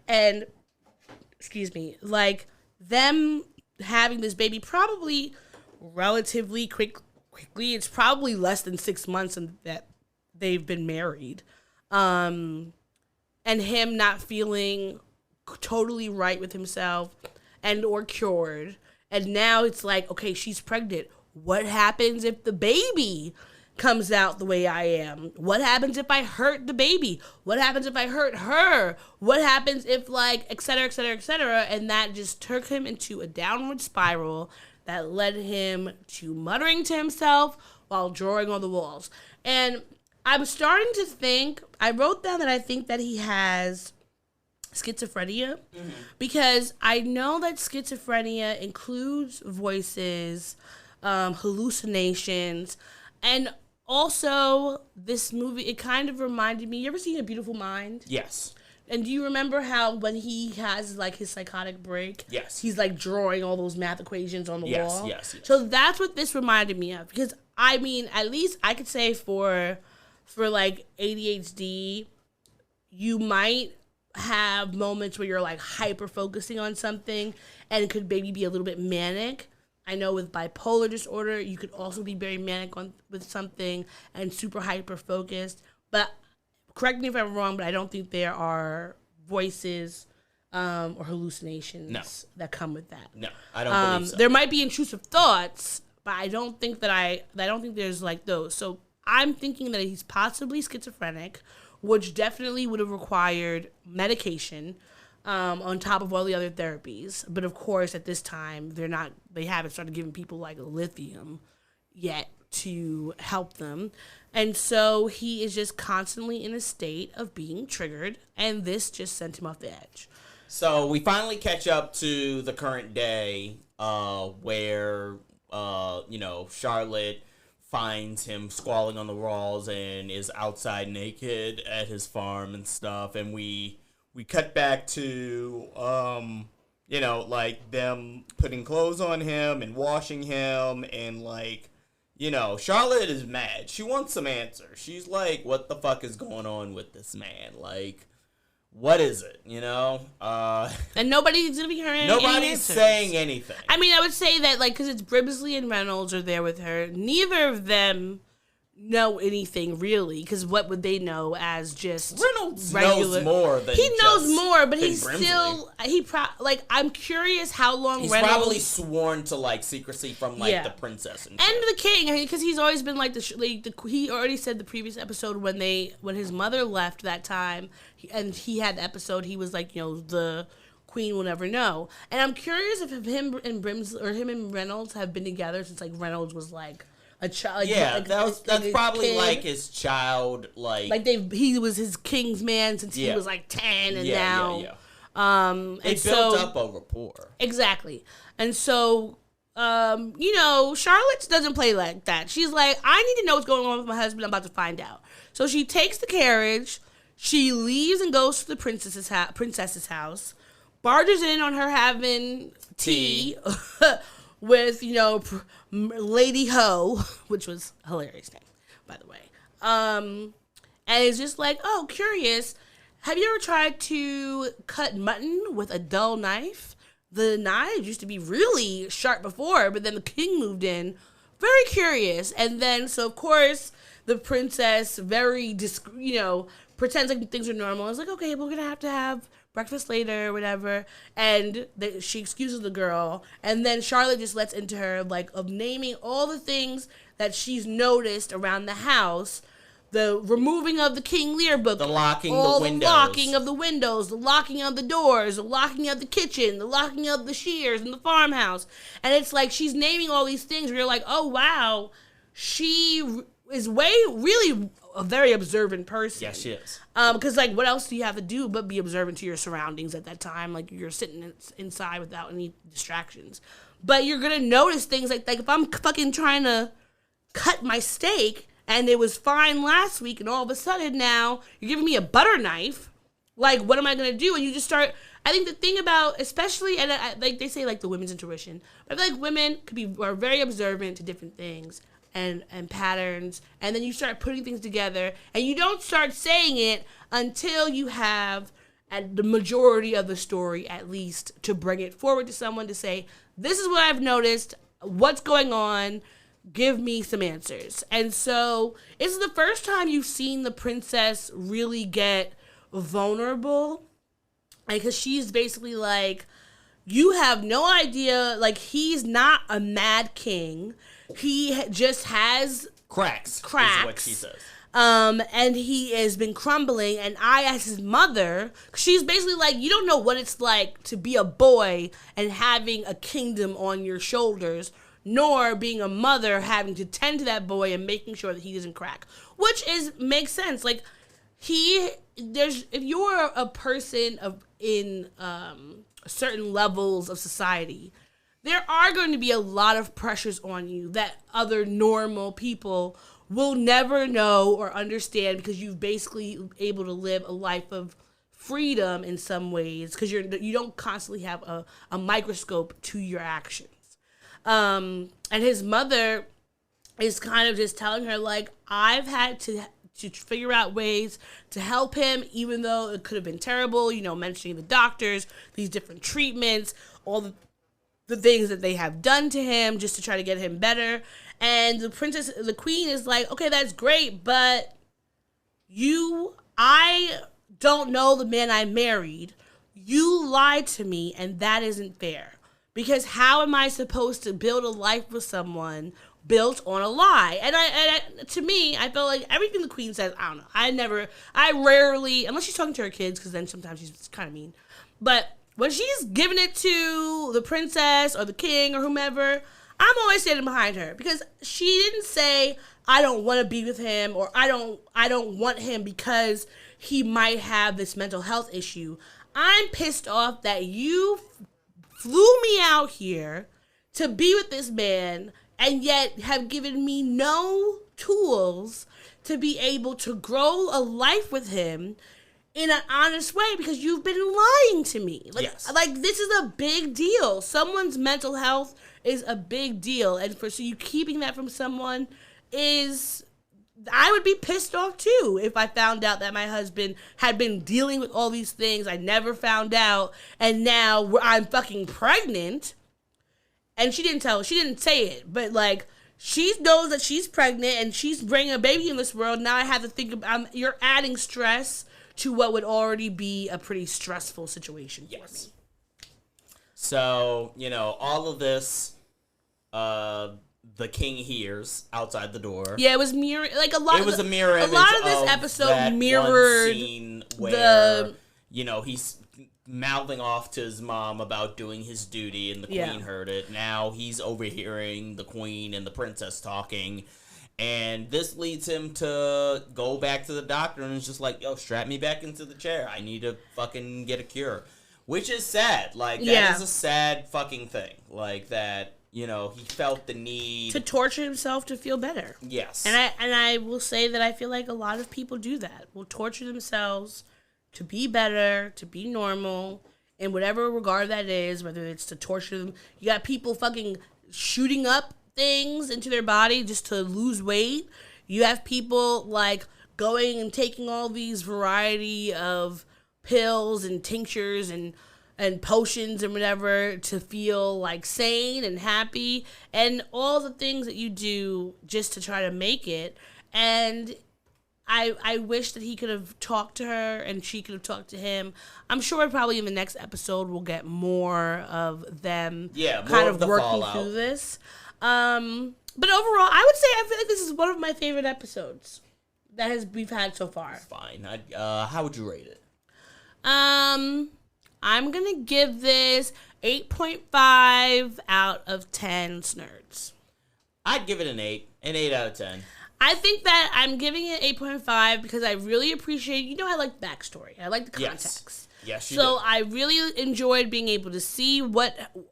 And like them having this baby probably relatively quickly. It's probably less than 6 months that they've been married. And him not feeling totally right with himself and or cured. And now it's like, okay, she's pregnant. What happens if the baby comes out the way I am? What happens if I hurt the baby? What happens if I hurt her? What happens if, like, et cetera, et cetera, et cetera? And that just took him into a downward spiral that led him to muttering to himself while drawing on the walls. And I'm starting to think, I wrote down that I think that he has schizophrenia, because I know that schizophrenia includes voices, hallucinations, and also this movie, it kind of reminded me, you ever seen A Beautiful Mind? Yes. And do you remember how when he has, like, his psychotic break, Yes, he's, like, drawing all those math equations on the wall? Yes. So that's what this reminded me of, because, I mean, at least I could say for like, ADHD, you might have moments where you're, like, hyper-focusing on something and it could maybe be a little bit manic. I know with bipolar disorder, you could also be very manic with something and super hyper-focused. But correct me if I'm wrong, but I don't think there are voices or hallucinations that come with that. No, I don't believe so. There might be intrusive thoughts, but I don't think there's like those. So I'm thinking that he's possibly schizophrenic, which definitely would have required medication on top of all the other therapies. But of course, at this time, they haven't started giving people like lithium yet to help them. And so he is just constantly in a state of being triggered, and this just sent him off the edge. So we finally catch up to the current day where, Charlotte finds him squalling on the walls and is outside naked at his farm and stuff. And we cut back to, like them putting clothes on him and washing him and, like, Charlotte is mad. She wants some answers. She's like, what the fuck is going on with this man? Like, what is it, And nobody's going to be hearing nobody's saying anything. I mean, I would say that, like, because it's Brimsley and Reynolds are there with her. Neither of them know anything, really, because what would they know as just Reynolds regular? knows more than he knows just more, but he's Brimsley. still I'm curious how long He's Reynolds probably sworn to, like, secrecy from, like, the princess and the king, because he's always been like he already said the previous episode when his mother left that time, and he had the episode, he was like, the queen will never know. And I'm curious if him and Reynolds have been together since, like, Reynolds was like a child. That's probably like his child, like he was his king's man since he was like 10, and now they built up a rapport. Exactly. And so Charlotte doesn't play like that. She's like, I need to know what's going on with my husband. I'm about to find out. So she takes the carriage, she leaves and goes to the princess's house, barges in on her having tea. With, Lady Ho, which was a hilarious name, by the way. And it's just like, oh, curious. Have you ever tried to cut mutton with a dull knife? The knives used to be really sharp before, but then the king moved in. Very curious. And then, so of course, the princess very, pretends like things are normal. It's like, okay, we're going to have breakfast later, whatever, and she excuses the girl, and then Charlotte just lets into her, like, of naming all the things that she's noticed around the house, the removing of the King Lear book, the locking all the windows, the locking of the windows, the locking of the doors, the locking of the kitchen, the locking of the shears in the farmhouse, and it's like she's naming all these things where you're like, oh wow, she is really a very observant person. Yes, she is. Because, like, what else do you have to do but be observant to your surroundings at that time? Like, you're sitting inside without any distractions. But you're going to notice things like if I'm fucking trying to cut my steak and it was fine last week and all of a sudden now you're giving me a butter knife, like, what am I going to do? And you just start... I think the thing about, especially, and like they say, like, the women's intuition, I feel like women are very observant to different things. And patterns, and then you start putting things together, and you don't start saying it until you have the majority of the story, at least, to bring it forward to someone to say, this is what I've noticed, what's going on, give me some answers. And so it's the first time you've seen the princess really get vulnerable because she's basically like, you have no idea, like, he's not a mad king. He just has cracks. Is what she says. And he has been crumbling, and I, as his mother, she's basically like, you don't know what it's like to be a boy and having a kingdom on your shoulders, nor being a mother having to tend to that boy and making sure that he doesn't crack, which makes sense. Like, if you're a person in certain levels of society, there are going to be a lot of pressures on you that other normal people will never know or understand, because you've basically able to live a life of freedom in some ways, because you don't constantly have a microscope to your actions. And his mother is kind of just telling her, like, I've had to figure out ways to help him, even though it could have been terrible, mentioning the doctors, these different treatments, all the things that they have done to him just to try to get him better. And the queen is like, okay, that's great, but I don't know the man I married. You lied to me, and that isn't fair. Because how am I supposed to build a life with someone built on a lie? And to me, I felt like everything the queen says, I don't know. I rarely, unless she's talking to her kids, because then sometimes she's kind of mean. But when she's giving it to the princess or the king or whomever, I'm always standing behind her, because she didn't say, I don't want to be with him, or I don't want him because he might have this mental health issue. I'm pissed off that you flew me out here to be with this man and yet have given me no tools to be able to grow a life with him in an honest way, because you've been lying to me. Like, this is a big deal. Someone's mental health is a big deal, and so you keeping that from someone I would be pissed off too if I found out that my husband had been dealing with all these things I never found out, and now I'm fucking pregnant. And she didn't say it, but like, she knows that she's pregnant and she's bringing a baby in this world. Now I have to think about, you're adding stress to what would already be a pretty stressful situation for me. So, all of this, the king hears outside the door. Yeah, it was mirror, like a lot. It was a mirror image. A lot of this episode mirrored one scene where he's mouthing off to his mom about doing his duty, and the queen heard it. Now he's overhearing the queen and the princess talking. And this leads him to go back to the doctor, and it's just like, yo, strap me back into the chair. I need to fucking get a cure. Which is sad. Like, that is a sad fucking thing. Like, that, he felt the need to torture himself to feel better. Yes. And I will say that I feel like a lot of people do that. Will torture themselves to be better, to be normal, in whatever regard that is, whether it's to torture them. You got people fucking shooting up things into their body just to lose weight. You have people like going and taking all these variety of pills and tinctures and potions and whatever to feel like sane and happy, and all the things that you do just to try to make it. And I wish that he could have talked to her and she could have talked to him. I'm sure probably in the next episode we'll get more of them kind of working fallout through this. But overall, I would say I feel like this is one of my favorite episodes that we've had so far. Fine. How would you rate it? I'm gonna give this 8.5 out of 10 Snerds. I'd give it an 8 out of 10. I think that I'm giving it 8.5 because I really appreciate, I like backstory. I like the context. Yes, you do. do. I really enjoyed being able to see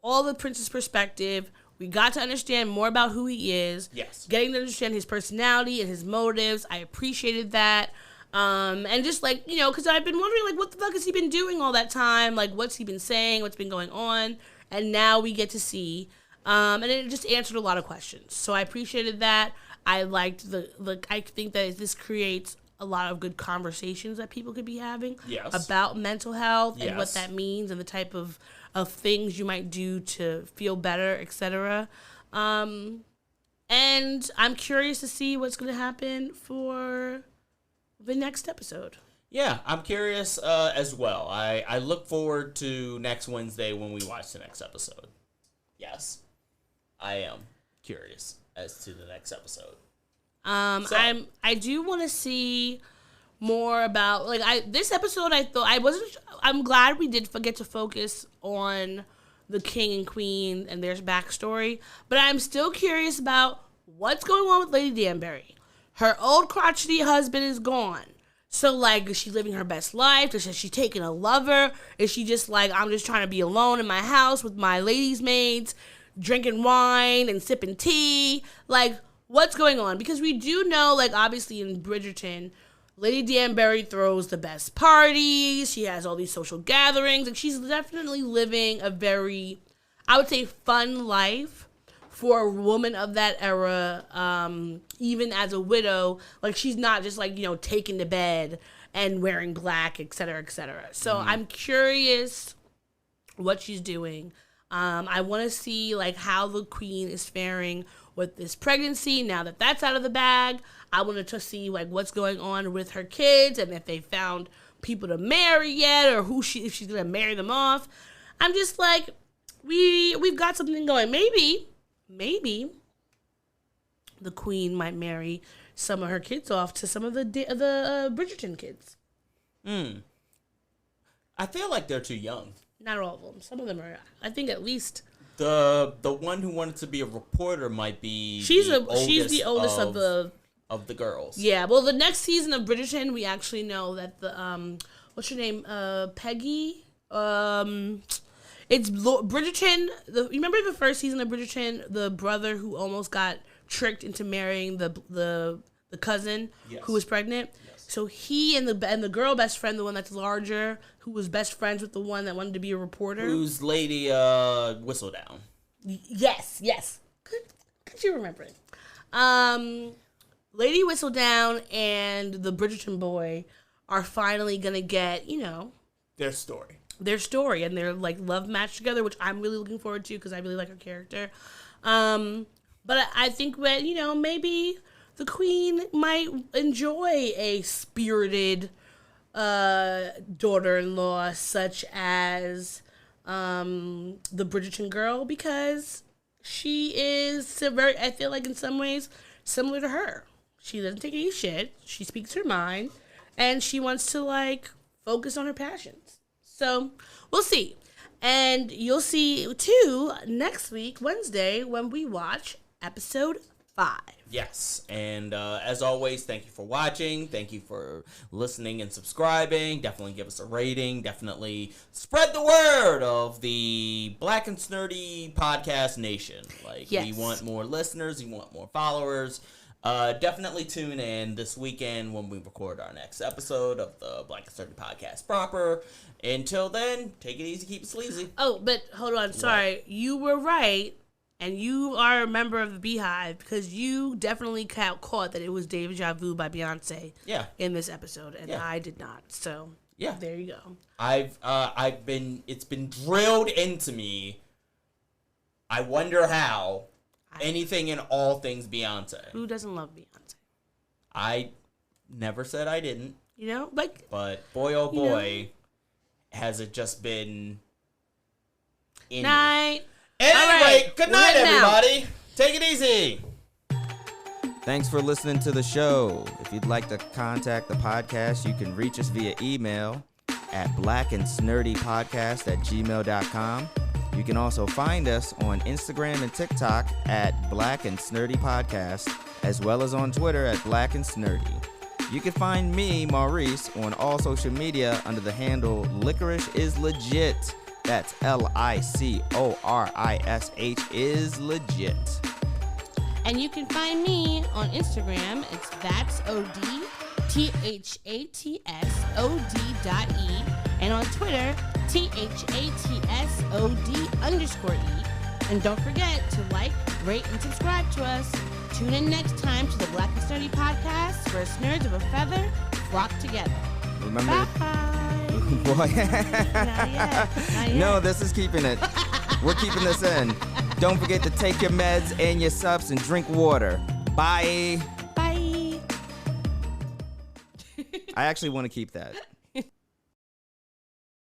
all the prince's perspective. We got to understand more about who he is. Yes. Getting to understand his personality and his motives. I appreciated that. And just like, because I've been wondering, like, what the fuck has he been doing all that time? Like, what's he been saying? What's been going on? And now we get to see. And it just answered a lot of questions. So I appreciated that. I liked I think that this creates a lot of good conversations that people could be having about mental health and what that means and the type of things you might do to feel better, etc. And I'm curious to see what's going to happen for the next episode. Yeah, I'm curious as well. I look forward to next Wednesday when we watch the next episode. Yes, I am curious as to the next episode. I do want to see more about this episode. I'm glad we did get to focus on the king and queen and their backstory, but I'm still curious about what's going on with Lady Danbury. Her old crotchety husband is gone. So, is she living her best life? Is she taking a lover? Is she just I'm just trying to be alone in my house with my ladies' maids, drinking wine and sipping tea? What's going on? Because we do know, obviously in Bridgerton, Lady Danbury throws the best parties. She has all these social gatherings. She's definitely living a very, I would say, fun life for a woman of that era, even as a widow. She's not just taken to bed and wearing black, et cetera, et cetera. So I'm curious what she's doing. I want to see how the queen is faring with this pregnancy. Now that that's out of the bag, I wanted to see what's going on with her kids and if they found people to marry yet, or if she's gonna marry them off. I'm just we've got something going. Maybe the queen might marry some of her kids off to some of the Bridgerton kids. I feel like they're too young. Not all of them. Some of them are. I think at least the one who wanted to be a reporter might be. She's the oldest of the girls. Yeah. Well, the next season of Bridgerton, we actually know that the what's her name? Peggy. It's Bridgerton. You remember the first season of Bridgerton? The brother who almost got tricked into marrying the cousin who was pregnant. Yes. So he and the girl best friend, the one that's larger, who was best friends with the one that wanted to be a reporter. Who's Lady Whistledown. Yes. Could you remember it? Lady Whistledown and the Bridgerton boy are finally gonna get their story. And their love match together, which I'm really looking forward to because I really like her character. But I think that maybe the queen might enjoy a spirited daughter-in-law such as the Bridgerton girl, because she is I feel in some ways similar to her. She doesn't take any shit. She speaks her mind, and she wants to focus on her passions. So, we'll see. And you'll see, too, next week, Wednesday, when we watch episode 5. Yes. And as always, thank you for watching. Thank you for listening and subscribing. Definitely give us a rating. Definitely spread the word of the Black and Snerdy podcast nation. Yes. We want more listeners. We want more followers. Definitely tune in this weekend when we record our next episode of the Black and Snerdy podcast proper. Until then, take it easy, keep it sleazy. Oh, but hold on. Sorry. What? You were right, and you are a member of the Beehive because you definitely caught that it was Deja Vu by Beyonce in this episode, and I did not. So, there you go. It's been drilled into me. I wonder how. Anything and all things Beyonce. Who doesn't love Beyonce? I never said I didn't. But boy, oh boy, has it just been in night. Anyway, good night, everybody. Take it easy. Thanks for listening to the show. If you'd like to contact the podcast, you can reach us via email at blackandsnerdypodcast@gmail.com. You can also find us on Instagram and TikTok at Black and Snerdy Podcast, as well as on Twitter at Black and Snerdy. You can find me, Maurice, on all social media under the handle Licorish is Legit. That's LICORISH is legit. And you can find me on Instagram. It's ThatSOD_THATSOD.E. And on Twitter, THATSOD_E. And don't forget to like, rate, and subscribe to us. Tune in next time to the Black and Snerdy Podcast, where nerds of a feather flock together. Remember? Bye. Boy. Not yet. No, this is keeping it. We're keeping this in. Don't forget to take your meds and your subs and drink water. Bye. Bye. I actually want to keep that.